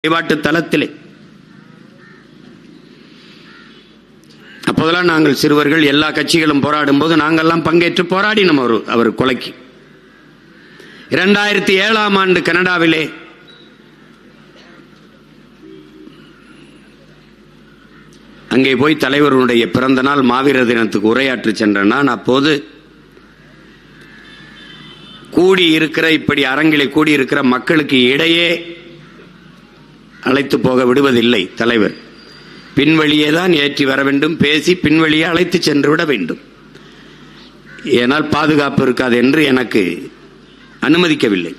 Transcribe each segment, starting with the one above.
வழிபாட்டு தலத்திலே. அப்போதெல்லாம் நாங்கள் சிறுவர்கள் எல்லா கட்சிகளும் போராடும் போது நாங்கள்லாம் பங்கேற்று போராடினோம் அவர் கொலைக்கு. 2007ஆம் ஆண்டு கனடாவிலே அங்கே போய் தலைவருடைய பிறந்த நாள் மாவீரர் தினத்துக்கு உரையாற்றி சென்ற நான் அப்போது இப்படி அரங்கிலே கூடியிருக்கிற மக்களுக்கு இடையே அழைத்து போக விடுவதில்லை தலைவர். பின்வழியே தான் ஏற்றி வர வேண்டும், பேசி பின்வழியே அழைத்து சென்று விட வேண்டும். ஏனால் பாதுகாப்பு இருக்காது என்று எனக்கு அனுமதிக்கவில்லை.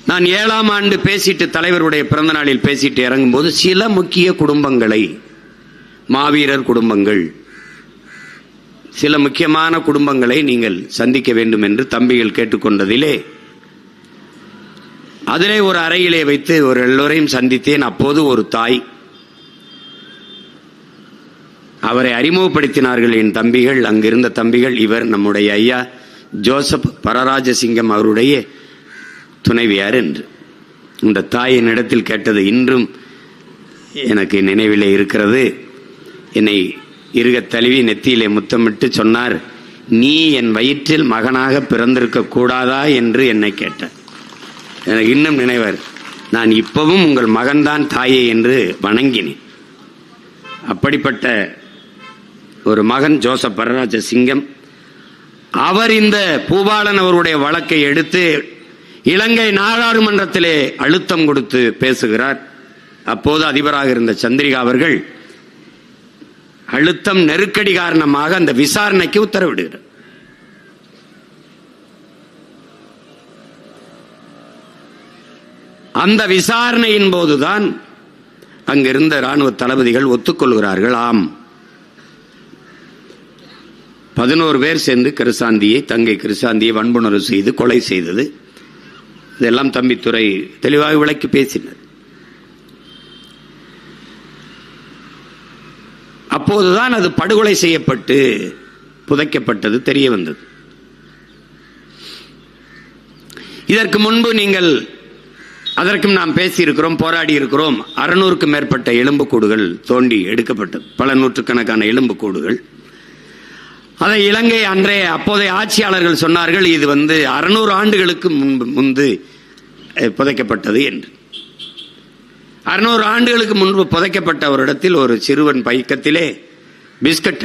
நான் 7ஆம் ஆண்டு பேசிட்டு தலைவருடைய பிறந்த நாளில் பேசிட்டு இறங்கும்போது சில முக்கிய குடும்பங்களை, மாவீரர் குடும்பங்கள், சில முக்கியமான குடும்பங்களை நீங்கள் சந்திக்க வேண்டும் என்று தம்பிகள் கேட்டுக்கொண்டதிலே அதிலே ஒரு அறையிலே வைத்து ஒரு எல்லோரையும் சந்தித்தேன். அப்போது ஒரு தாய், அவரை அறிமுகப்படுத்தினார்கள் என் தம்பிகள், அங்கிருந்த தம்பிகள். இவர் நம்முடைய ஐயா ஜோசப் பரராஜசிங்கம் அவருடைய துணைவியார் என்று. இந்த தாயின் இடத்தில் கேட்டது இன்றும் எனக்கு நினைவிலே இருக்கிறது. என்னை இருக தழுவி நெத்தியிலே முத்தமிட்டு சொன்னார், நீ என் வயிற்றில் மகனாக பிறந்திருக்க கூடாதா என்று என்னை கேட்டார். எனக்கு இன்னும் நினைவார். நான் இப்பவும் உங்கள் மகன்தான் தாயே என்று வணங்கினேன். அப்படிப்பட்ட ஒரு மகன் ஜோசப் பரராஜசிங்கம். அவர் இந்த பூபாலன் அவருடைய வழக்கை எடுத்து இலங்கை நாடாளுமன்றத்திலே அழுத்தம் கொடுத்து பேசுகிறார். அப்போது அதிபராக இருந்த சந்திரிகா அவர்கள் அழுத்தம் நெருக்கடி காரணமாக அந்த விசாரணைக்கு உத்தரவிடுகிறார். அந்த விசாரணையின் போதுதான் அங்கிருந்த ராணுவ தளபதிகள் ஒத்துக்கொள்கிறார்கள். ஆம், 11 பேர் சேர்ந்து தங்கை கிருசாந்தியை வன்புணர்வு செய்து கொலை செய்தது. இதெல்லாம் தம்பித்துறை தெளிவாக விளக்கி பேசினர். அப்போதுதான் அது படுகொலை செய்யப்பட்டு புதைக்கப்பட்டது தெரிய வந்தது. இதற்கு முன்பு நீங்கள் அதற்கும் நாம் பேசியிருக்கிறோம், போராடி இருக்கிறோம். 600க்கும் மேற்பட்ட எலும்புக்கூடுகள் தோண்டி எடுக்கப்பட்டது, பல நூற்றுக்கணக்கான எலும்புக்கூடுகள். அதை இலங்கை அப்போதைய ஆட்சியாளர்கள் சொன்னார்கள், இது 600 ஆண்டுகளுக்கு முன்பு புதைக்கப்பட்டது என்று. 600 ஆண்டுகளுக்கு முன்பு புதைக்கப்பட்ட ஒரு இடத்தில் ஒரு சிறுவன் பைக்கத்திலே பிஸ்கட்